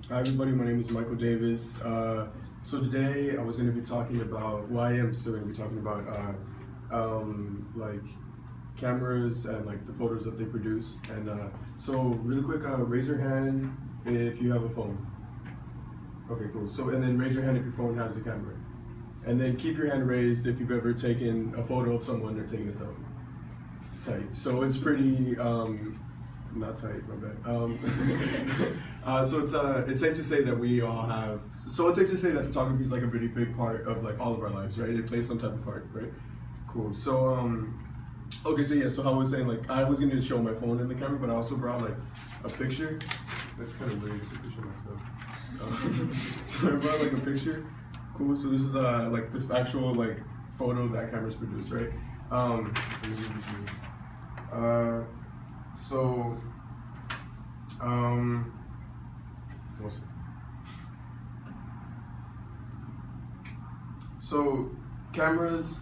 Hi everybody, my name is Michael Davis. So today I was going to be talking about, well I am still going to be talking about like cameras and like the photos that they produce. And so really quick, raise your hand if you have a phone. Okay, cool. So and then raise your hand if your phone has a camera. And then keep your hand raised if you've ever taken a photo of someone or taken a selfie. Tight. So it's pretty not tight, my bad. So it's safe to say that we all have. So it's safe to say that photography is like a pretty big part of like all of our lives, right? It plays some type of part, right? Cool. So okay. So yeah. So how I was saying, like I was gonna show my phone in the camera, but I also brought like a picture. That's kind of weird to picture myself. So I brought like a picture. Cool. So this is like the actual like photo that cameras produce, right? So, so cameras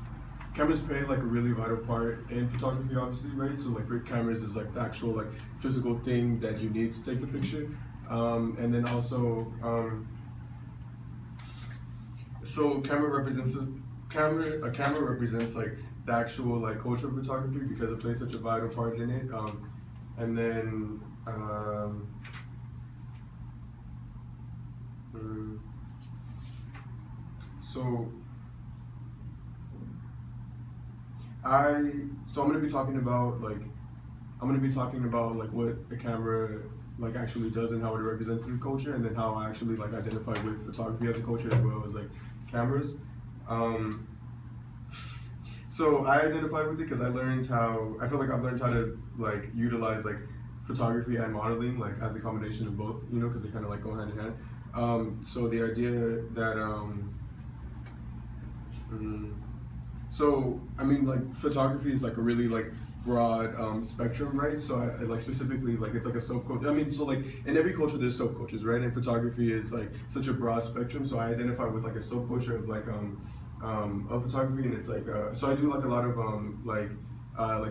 play like a really vital part in photography, obviously, right? So like for cameras is like the actual like physical thing that you need to take the picture, and then also, so a camera represents like the actual like culture of photography because it plays such a vital part in it. And then so I'm gonna be talking about like what a camera like actually does and how it represents the culture, and then how I actually like identify with photography as a culture as well as like cameras. So I identify with it because I feel like I've learned how to like utilize like photography and modeling like as a combination of both, you know, because they kind of like go hand in hand. So the idea that so I mean like photography is like a really like broad spectrum, right? So I like specifically like it's like a subculture. I mean, so like in every culture there's subcultures, right? And photography is like such a broad spectrum. So I identify with like a subculture of like of photography, and it's like so I do like a lot of like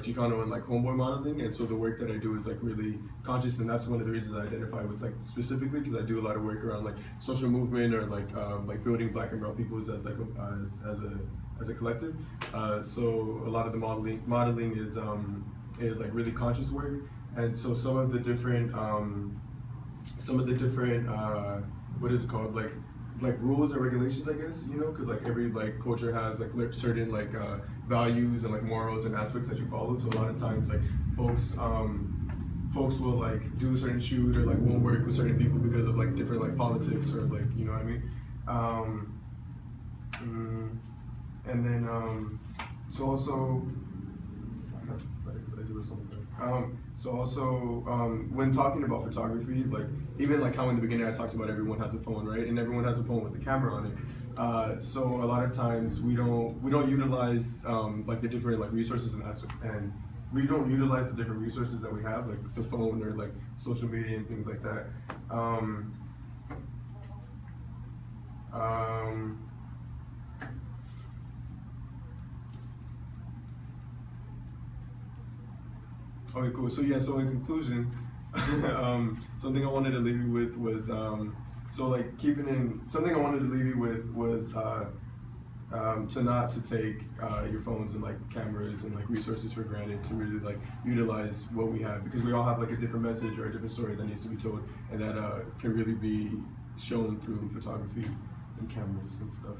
Chicano and like homeboy modeling, and so the work that I do is like really conscious, and that's one of the reasons I identify with like specifically because I do a lot of work around like social movement or like building Black and brown peoples as like as a collective. So a lot of the modeling is like really conscious work, and so some of the different what is it called, like rules and regulations, I guess, you know, because like every like culture has like certain like values and like morals and aspects that you follow. So a lot of times like folks will like do a certain shoot or like won't work with certain people because of like different like politics or like, you know what I mean. And then so also when talking about photography, like even like how in the beginning I talked about everyone has a phone, right? And everyone has a phone with a camera on it. So a lot of times we don't utilize like the different like resources and we don't utilize the different resources that we have, like the phone or like social media and things like that. Okay, cool. So yeah, so in conclusion, something I wanted to leave you with was something I wanted to leave you with was to take your phones and like cameras and like resources for granted, to really like utilize what we have, because we all have like a different message or a different story that needs to be told, and that can really be shown through photography and cameras and stuff.